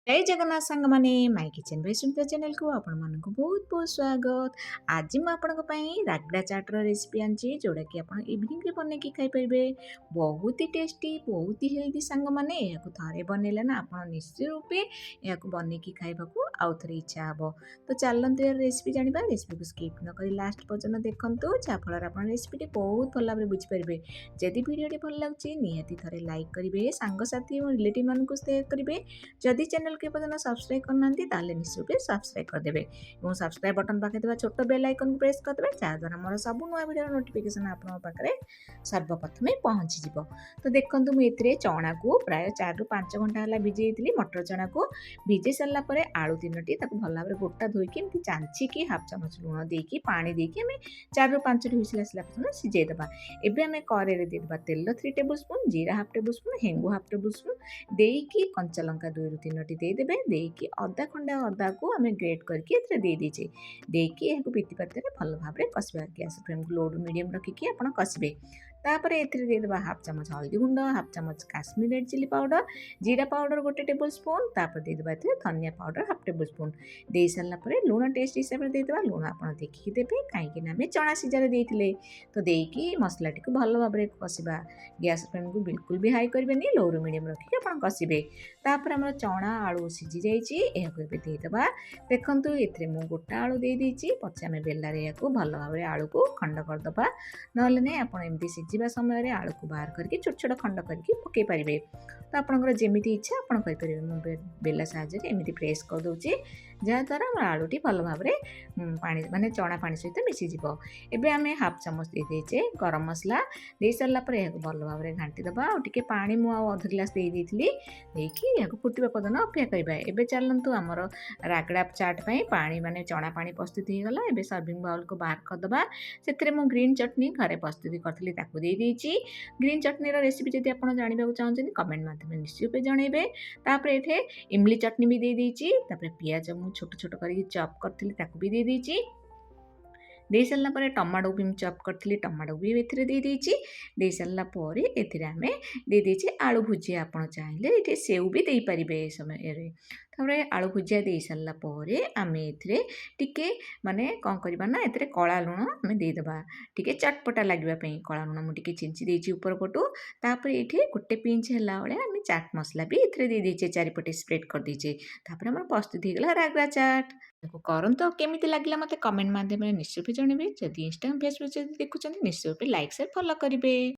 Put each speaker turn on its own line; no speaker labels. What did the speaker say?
जय जगन्नाथ सांग माने my kitchen by Sumitra channel को आपण मानक बहुत बहुत स्वागत। आज मैं आपनको पई रागड़ा चाट रो रेसिपी आंची जोड़ा कि आपण इवनिंग रे बने के खाई परिबे। बहुत ही टेस्टी बहुत ही हेल्दी सांग माने याको थारे बनेले ना आपण निश्चित रूपे याको बने के खाइबा को आउ थरे इच्छा हबो। तो चलंतु यार रेसिपी जानिबा। रेसिपी को स्किप न करी लास्ट पर्यंत देखंतु जा फल आपण रेसिपी बहुत भल भाबरे बुझि परिबे। जदि वीडियो भल लागछि निहाती थरे लाइक करिवे, सांग साथी और रिलेटिव मान को शेयर करिवे। जदि चैनल के पर्यटन सब्सक्राइब करना ताले निश्चय सब्सक्राइब करदे और सब्सक्राइब बटन पाखे देवा छोट बेल आइकन को प्रेस करदे जहाँद्वारा मोर सब नुआ वीडियो नोटिफिकेशन आपन पाखे सर्वप्रथमे पहुँची जिवो। तो देखंतु मु एथिरे चना को प्राय 4 रु 5 घंटा हला भिजेइतिली। मटर चना को भिजे सारा पर आलू तीनोटी ताको भल भाबरे गोटा धोइकी एमती चांचिकी हाफ चामच लुण देकी पानी देकी हमें 4 रु 5 हुइसिल आसला पर्यंत सिझाई देबा। एबे हमें कड़े रे दे देबा तेल 3 टेबल स्पून, जीरा हाफ टेबल स्पून, हेंगु हाफ टेबल स्पून देकी कंचा लंका 2 रु 3 देदेवे। देकी अदा खंडा अदा को आम ग्रेट करके दे दीजिए। देकी यहाँ पिति पात्र भल भाव में कसवा। गैस फ्लेम को लो टू मीडियम रखिकी आप कसबे। तापर एथिरे देदेबा हाफ चामच हल्दी गुंड, हाफ चामच काश्मीर रेड चिली पाउडर, जीरा पाउडर 1 टेबल स्पून। तापर देदेबा एथिरे धनिया पाउडर हाफ टेबल स्पून। दे सारा पर लुण टेस्ट हिसाब से देदेबा। लुण आप देखिए देवे कहीं आम चना सीझारे देते। तो देकी मसला टी भल भाव में कसवा। गैस फ्लेम को बिल्कुल भी हाई करेंगे, लो रू मीडियम रखिए आप कसबे। तापर आम चना आलू सीझी जाइदेबा। देखु ये गोटा आलू दे देती पचे आम बेलारे या भल भाव में आलू को खंड करदे ना आपमती सीझा समय आलू को बाहर करके छोट छोट खंड करके पकई पारे। तो आपंकर जमी इच्छा आपरे मुझे बेला साहाଯ୍य एमती प्रेस कर दूसरी जहाँद्वारा आलूटी भल भाव में पानी माने चना पानी सहित मिसीज। एबे आम हाफ चामच दे देचे गरम मसला दे सारापर यह भल भाव में घाटीदबा। आगे पानी मुझे अध गिलास दे देखिए फुटवा पर्यटन अपेक्षा करवा। एबे चलतु आमर रागड़ा चाट पाई पानी माने चना पानी प्रस्तुत हो गला। एबे सर्विंग बाउल को बाहर करदबा। से मु ग्रीन चटनी घरे प्रस्तुत करी ताकू दे देछि। ग्रीन चटनी रेसिपी जदि आप जानवा चाहते कमेंट माध्यम निश्चय जनइबे। तापर एठे इमली चटनी भी दे देछि। तापर पियाज मु छोट छोट करके चॉप करथिली ताकू भी दे देछि। दे सारा पर टमाटो भी चॉप करी टमाटो भी ए दे सारा पर आम दे देछि आलू भुजिया। आप चाहिए ये सेव भी दे पारे समय। तापर आलू भुजिया दे सारा पर आम टे माने कौन करवा ना ए कला लुण आम देदेबा टे चटपटा लगे कला लुण मुझे छिंची देती ऊपर पटू। तापर ये गोटे पिंच है आम चाट मसला भी दे देचे चारिपटे स्प्रेड कर देचे। तापर आम प्रस्तुत हो गला रागड़ा चाट। करंतु केमिति लागला मते कमेंट माध्यम निश्चय जनइबे। जदि इंस्टाग्राम फेसबुक देखुं निश्चय लाइक शेयर फॉलो करेंगे।